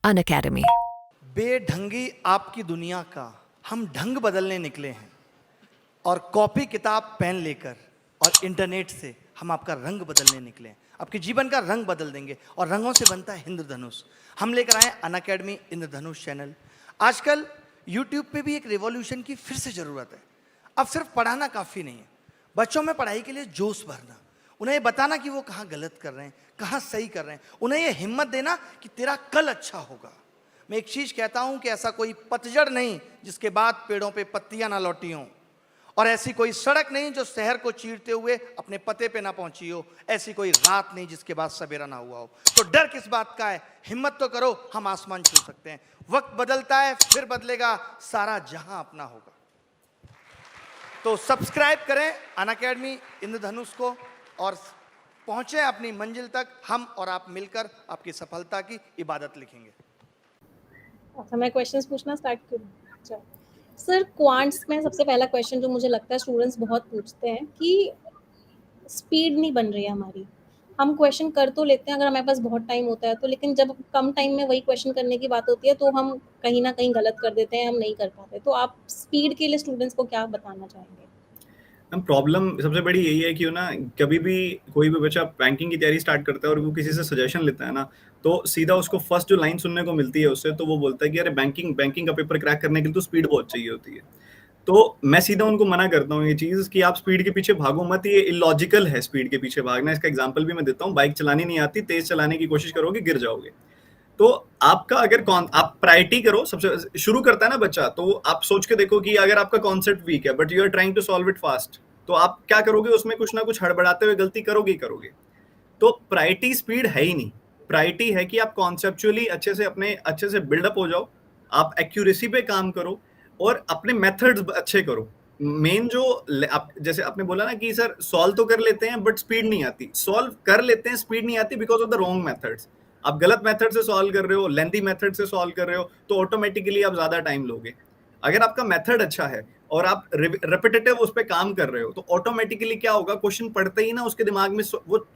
Unacademy. बेढंगी आपकी दुनिया का हम ढंग बदलने निकले हैं और कॉपी किताब पेन लेकर और इंटरनेट से हम आपका रंग बदलने निकले हैं। आपके जीवन का रंग बदल देंगे और रंगों से बनता है इंद्रधनुष। हम लेकर आए अनअकैडमी इंद्रधनुष चैनल। आजकल यूट्यूब पे भी एक रिवॉल्यूशन की फिर से ज़रूरत है। अब सिर्फ पढ़ाना काफ़ी नहीं है, बच्चों में पढ़ाई के लिए जोश भरना, उन्हें ये बताना कि वो कहाँ गलत कर रहे हैं, कहाँ सही कर रहे हैं, उन्हें ये हिम्मत देना कि तेरा कल अच्छा होगा। मैं एक चीज़ कहता हूँ कि ऐसा कोई पतझड़ नहीं जिसके बाद पेड़ों पे पत्तियाँ ना लौटी हों, और ऐसी कोई सड़क नहीं जो शहर को चीरते हुए अपने पते पे ना पहुंची हो, ऐसी कोई रात नहीं जिसके बाद सवेरा ना हुआ हो। तो डर किस बात का है, हिम्मत तो करो, हम आसमान छू सकते हैं। वक्त बदलता है फिर बदलेगा, सारा जहां अपना होगा। तो सब्सक्राइब करें अनअकैडमी इंद्रधनुष को और पहुंचे अपनी मंजिल तक। हम और आप मिलकर आपकी सफलता की इबादत लिखेंगे। अच्छा, मैं क्वेश्चंस पूछना स्टार्ट करूँ? अच्छा सर, क्वांट्स में सबसे पहला क्वेश्चन जो मुझे लगता है स्टूडेंट्स बहुत पूछते हैं कि स्पीड नहीं बन रही है हमारी। हम क्वेश्चन कर तो लेते हैं अगर हमारे पास बहुत टाइम होता है तो, लेकिन जब कम टाइम में वही क्वेश्चन करने की बात होती है तो हम कहीं ना कहीं गलत कर देते हैं, हम नहीं कर पाते। तो आप स्पीड के लिए स्टूडेंट्स को क्या बताना चाहेंगे? हम प्रॉब्लम सबसे बड़ी यही है कि ना, कभी भी कोई भी बच्चा बैंकिंग की तैयारी स्टार्ट करता है और वो किसी से सजेशन लेता है ना, तो सीधा उसको फर्स्ट जो लाइन सुनने को मिलती है उससे, तो वो बोलता है कि अरे बैंकिंग का पेपर क्रैक करने के लिए तो स्पीड बहुत चाहिए होती है। तो मैं सीधा उनको मना करता हूँ ये चीज कि आप स्पीड के पीछे भागो मत, ये इलॉजिकल है स्पीड के पीछे भागना। इसका एग्जांपल भी मैं देता हूँ, बाइक चलानी नहीं आती, तेज चलाने की कोशिश करोगे गिर जाओगे। तो आपका अगर आप प्रायोरिटी करो, सबसे शुरू करता है ना बच्चा, तो आप सोच के देखो कि अगर आपका कॉन्सेप्ट वीक है but you are trying to solve it fast, तो आप क्या करोगे, उसमें कुछ ना कुछ हड़बड़ाते हुए गलती करोगे ही करोगे। तो प्रायोरिटी स्पीड है ही नहीं। प्रायोरिटी है कि आप कॉन्सेप्चुअली अच्छे से बिल्डअप हो जाओ, आप एक्यूरेसी पे काम करो और अपने मेथड्स अच्छे करो। मेन जो आप जैसे आपने बोला ना कि सर सॉल्व तो कर लेते हैं बट स्पीड नहीं आती, सॉल्व कर लेते हैं, स्पीड नहीं आती because of the wrong methods. आप गलत मेथड से सॉल्व कर रहे हो, लेंथी मेथड से सॉल्व कर रहे हो, तो ऑटोमेटिकली आप ज्यादा टाइम लोगे। अगर आपका मेथड अच्छा है और आप रेपिटेटिव उस पर काम कर रहे हो, तो ऑटोमेटिकली क्या होगा, क्वेश्चन पढ़ते ही ना उसके दिमाग में वो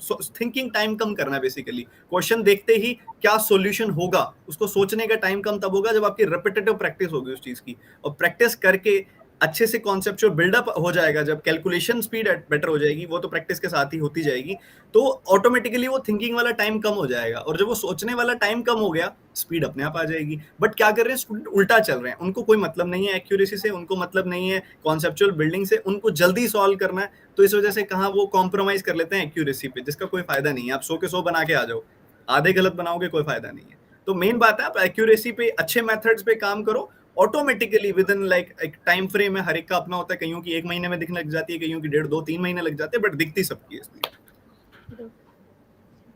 थिंकिंग टाइम कम करना है। बेसिकली क्वेश्चन देखते ही क्या सॉल्यूशन होगा, उसको सोचने का टाइम कम तब होगा जब आपकी रेपिटेटिव प्रैक्टिस होगी उस चीज की। और प्रैक्टिस करके अच्छे से कॉन्सेप्चुअल बिल्डअप हो जाएगा, जब कैलकुलेशन स्पीड बेटर हो जाएगी, वो तो प्रैक्टिस के साथ ही होती जाएगी, तो ऑटोमेटिकली वो थिंकिंग वाला टाइम कम हो जाएगा। और जब वो सोचने वाला टाइम कम हो गया, स्पीड अपने आप आ जाएगी। बट क्या कर रहे हैं स्टूडेंट, उल्टा चल रहे हैं। उनको कोई मतलब नहीं है एक्यूरेसी से, उनको मतलब नहीं है कॉन्सेप्चुअल बिल्डिंग से, उनको जल्दी सॉल्व करना है। तो इस वजह से कहाँ वो कॉम्प्रोमाइज कर लेते हैं एक्यूरेसी पे, जिसका कोई फायदा नहीं है। आप 100 के 100 बना के आ जाओ, आधे गलत बनाओगे कोई फायदा नहीं है। तो मेन बात है आप एक्यूरेसी पे, अच्छे मेथड्स पे काम करो, ऑटोमेटिकली विद इन लाइक एक टाइम फ्रेम है, हर एक का अपना होता है। कईयों की 1 महीने में दिखने लग जाती है, कईयों की 1.5, 2, 3 महीने लग जाते हैं, बट दिखती सबकी है इसलिए।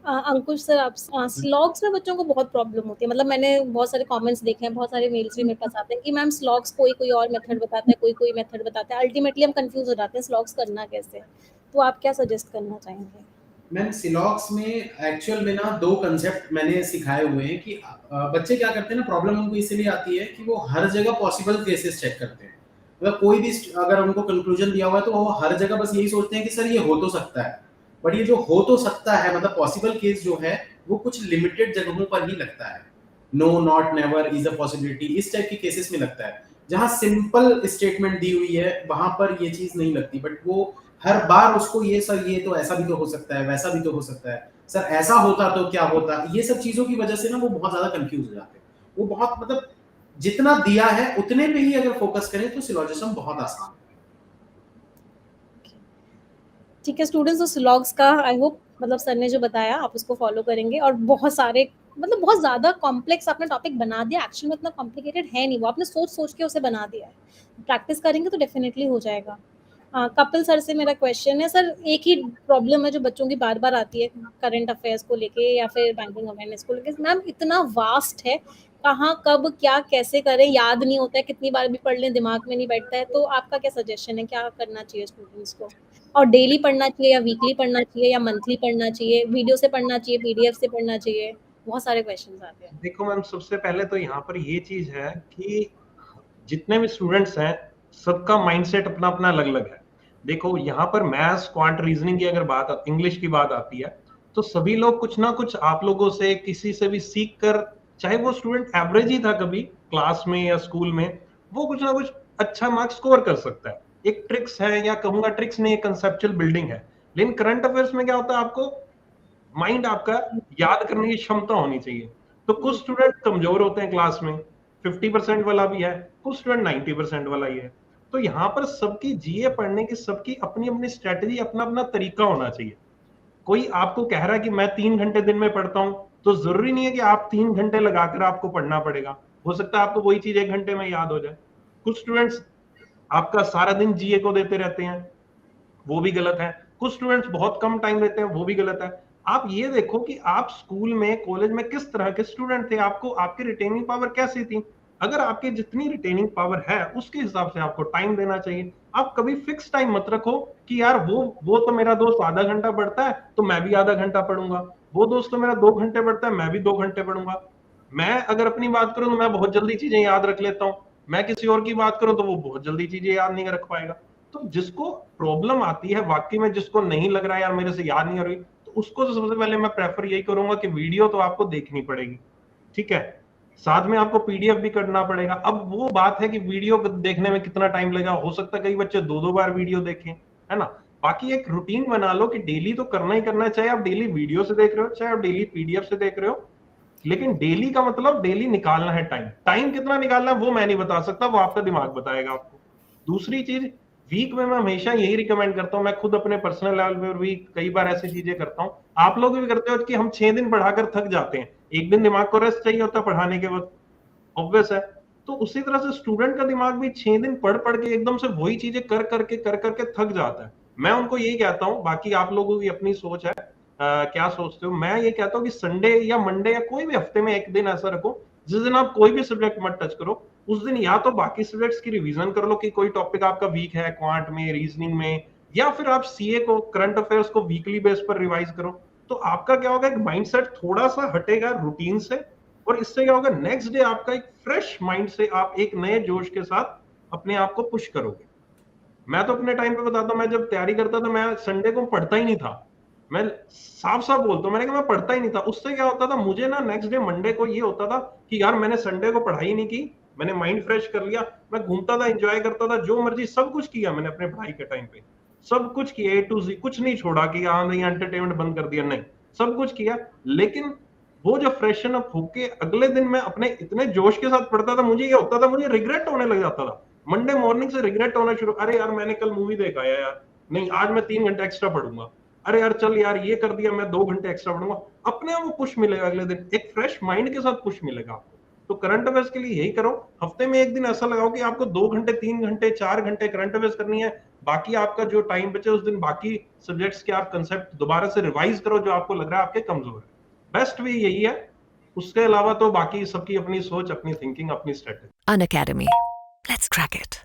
अंकुश सर, आप स्लॉग्स में बच्चों को बहुत प्रॉब्लम होती है। मतलब मैंने बहुत सारे कमेंट्स देखे हैं, बहुत सारे मेल्स भी मेरे पास आते हैं कि मैम स्लॉग्स कोई और मेथड बताता है, कोई मेथड बताता है, अल्टीमेटली हम कंफ्यूज हो जाते हैं स्लॉग्स करना कैसे। तो आप क्या सजेस्ट करना चाहेंगे? मैम सिलॉक्स में एक्चुअल में ना 2 कंसेप्ट मैंने सिखाए हुए हैं कि बच्चे क्या करते हैं ना, प्रॉब्लम उनको इसलिए आती है कि वो हर जगह पॉसिबल केसेस चेक करते हैं। मतलब कोई भी अगर उनको कंक्लूजन दिया हुआ है तो वो हर जगह बस यही सोचते हैं कि सर ये हो तो सकता है, बट ये जो हो तो सकता है मतलब पॉसिबल केस जो है वो कुछ लिमिटेड जगहों पर ही लगता है। No, not, never, is a possibility, इस टाइप के केसेस में लगता है। जहां सिंपल स्टेटमेंट दी हुई है वहां पर ये चीज नहीं लगती, बट वो हर बार उसको ये सर ये तो ऐसा भी तो हो सकता है, वैसा भी तो हो सकता है, सर ऐसा होता तो क्या होता, ये सब चीजों की वजह से ना वो बहुत ज्यादा कंफ्यूज हो जाते हैं। वो बहुत मतलब जितना दिया है उतने पे ही अगर फोकस करें तो सिलोजिज्म बहुत आसान है। ठीक है स्टूडेंट्स, तो स्लॉग्स का आई होप मतलब सर ने जो बताया आप उसको फॉलो करेंगे। और बहुत सारे मतलब बहुत ज़्यादा कॉम्प्लेक्स आपने टॉपिक बना दिया, एक्चुअल में इतना कॉम्प्लिकेटेड है नहीं, वो आपने सोच के उसे बना दिया है। प्रैक्टिस करेंगे तो डेफिनेटली हो जाएगा। कपिल सर से मेरा क्वेश्चन है, सर एक ही प्रॉब्लम है जो बच्चों की बार बार आती है करंट अफेयर्स को लेके या फिर बैंकिंग अवेयरनेस को लेके। मैम इतना वास्ट है, कहाँ कब क्या कैसे करें याद नहीं होता है, कितनी बार भी पढ़ लें दिमाग में नहीं बैठता है। तो आपका क्या सजेशन है, क्या करना चाहिए स्टूडेंट्स को? और डेली पढ़ना चाहिए या वीकली पढ़ना चाहिए या मंथली पढ़ना चाहिए, वीडियो से पढ़ना चाहिए, पीडीएफ से पढ़ना चाहिए? बहुत सारे क्वेश्चंस आते हैं। देखो मैम, सबसे पहले तो यहाँ पर ये चीज है कि जितने भी स्टूडेंट्स हैं सबका माइंडसेट अपना अपना अलग अलग है। देखो यहाँ पर मैथ्स, क्वांट, रीजनिंग की अगर इंग्लिश की बात आती है तो सभी लोग कुछ ना कुछ आप लोगों से किसी से भी सीख कर चाहे वो स्टूडेंट एवरेज ही था कभी क्लास में या स्कूल में, वो कुछ ना कुछ अच्छा मार्क्स स्कोर कर सकता है। एक ट्रिक्स है, या कहूंगा ट्रिक्स नहीं, कंसेप्चुअल बिल्डिंग है। लेकिन करंट अफेयर्स में क्या होता है, आपको माइंड आपका याद करने की क्षमता होनी चाहिए। तो कुछ स्टूडेंट कमजोर होते हैं क्लास में, 50% वाला भी है, कुछ स्टूडेंट 90% वाला ही है। तो यहाँ पर सबकी जीए पढ़ने की सबकी अपनी अपनी स्ट्रेटेजी, अपना अपना तरीका होना चाहिए। कोई आपको कह रहा है कि मैं 3 घंटे दिन में पढ़ता हूं, तो जरूरी नहीं है कि आप 3 घंटे लगाकर आपको पढ़ना पड़ेगा। हो सकता है आपको वही चीज 1 घंटे में याद हो जाए। कुछ स्टूडेंट्स आपका सारा दिन जीए को देते रहते हैं, वो भी गलत है। कुछ स्टूडेंट्स बहुत कम टाइम देते हैं, वो भी गलत है। आप ये देखो कि आप स्कूल में, कॉलेज में किस तरह के स्टूडेंट थे, आपको आपकी रिटेनिंग पावर कैसी थी। अगर आपकी जितनी रिटेनिंग पावर है उसके हिसाब से आपको टाइम देना चाहिए। आप कभी फिक्स टाइम मत रखो कि यार वो तो मेरा दोस्त आधा घंटा पढ़ता है तो मैं भी आधा घंटा पढ़ूंगा, वो दोस्त तो मेरा 2 घंटे पढ़ता है मैं भी 2 घंटे पढ़ूंगा। मैं अगर अपनी बात करूं तो मैं बहुत जल्दी चीजें याद रख लेता हूं, मैं किसी और की बात करूं तो वो बहुत जल्दी चीजें याद नहीं रख पाएगा। तो जिसको प्रॉब्लम आती है वाकई में, जिसको नहीं लग रहा है यार मेरे से याद नहीं हो रही, तो उसको तो सबसे पहले मैं प्रेफर यही करूंगा कि वीडियो तो आपको देखनी पड़ेगी, ठीक है, साथ में आपको पीडीएफ भी करना पड़ेगा। अब वो बात है कि वीडियो देखने में कितना टाइम लगेगा, हो सकता है कई बच्चे 2-2 बार वीडियो देखें, है ना। बाकी एक रूटीन बना लो कि डेली तो करना ही करना है, चाहे आप डेली वीडियो से देख रहे हो, चाहे आप डेली पीडीएफ से देख रहे हो, लेकिन डेली का मतलब डेली निकालना है टाइम। टाइम कितना निकालना है वो मैं नहीं बता सकता, वो आपका दिमाग बताएगा आपको। दूसरी चीज, वीक में मैं हमेशा यही रिकमेंड करता हूं, मैं खुद अपने पर्सनल लेवल पे भी कई बार ऐसी चीजें करता हूं, आप लोग भी करते हो, कि हम 6 दिन पढ़ाकर थक जाते हैं, एक दिन दिमाग को रेस्ट चाहिए होता है पढ़ाने के वक्त, ऑब्वियस है। तो उसी तरह से स्टूडेंट का दिमाग भी 6 दिन पढ़ पढ़ के एकदम से वही चीजें कर करके थक जाता है। मैं उनको यही कहता हूँ, बाकी आप लोगों की अपनी सोच है, क्या सोचते हो। मैं ये कहता हूँ कि संडे या मंडे या कोई भी हफ्ते में एक दिन ऐसा रखो जिस दिन आप कोई भी सब्जेक्ट मत टच करो। उस दिन या तो बाकी सब्जेक्ट्स की रिवीजन कर लो कि कोई टॉपिक आपका वीक है क्वांट में, रीजनिंग में, या फिर आप सीए को, करंट अफेयर्स को वीकली बेस पर रिवाइज करो। तो आपका क्या होगा, एक माइंडसेट थोड़ा सा हटेगा रूटीन से, और इससे क्या होगा, नेक्स्ट डे आपका एक फ्रेश माइंड से आप एक नए जोश के साथ अपने आप को पुश करोगे। मैं तो अपने टाइम पे बताता हूं, मैं जब तैयारी करता था मैं संडे को पढ़ता ही नहीं था, मैं साफ साफ बोलता हूं, मैंने कहा मैं पढ़ता ही नहीं था। उससे क्या होता था, मुझे ना नेक्स्ट डे मंडे को ये होता था कि यार मैंने संडे को पढ़ाई नहीं की, मैंने माइंड फ्रेश कर लिया, मैं घूमता था, एंजॉय करता था, जो मर्जी सब कुछ किया मैंने अपने पढ़ाई के टाइम पे, सब कुछ किया A to Z, कुछ नहीं छोड़ा कि हाँ नहीं एंटरटेनमेंट बंद कर दिया, नहीं, सब कुछ किया। लेकिन वो जो फ्रेशन अप होके अगले दिन मैं अपने इतने जोश के साथ पढ़ता था, मुझे ये होता था, मुझे रिग्रेट होने लग जाता था मंडे मॉर्निंग से, रिग्रेट होना शुरू, अरे यार मैंने कल मूवी देखा है यार, नहीं आज मैं 3 घंटे एक्स्ट्रा पढ़ूंगा, अरे यार चल यार ये कर दिया, मैं 2 घंटे एक्स्ट्रा पढ़ूंगा। अपने आप वो पुश मिलेगा, अगले दिन एक फ्रेश माइंड के साथ पुश मिलेगा आपको। तो करंट अफेयर्स के लिए यही करो, हफ्ते में एक दिन ऐसा लगाओ कि आपको 2 घंटे 3 घंटे 4 घंटे करंट अफेयर्स करनी है, बाकी आपका जो टाइम बचे उस दिन बाकी सब्जेक्ट्स के आप कंसेप्ट दोबारा से रिवाइज करो जो आपको लग रहा है आपके कमजोर है। बेस्ट वे यही है। उसके अलावा तो बाकी सबकी अपनी सोच, अपनी थिंकिंग, अपनी strategy. Unacademy. Let's crack it.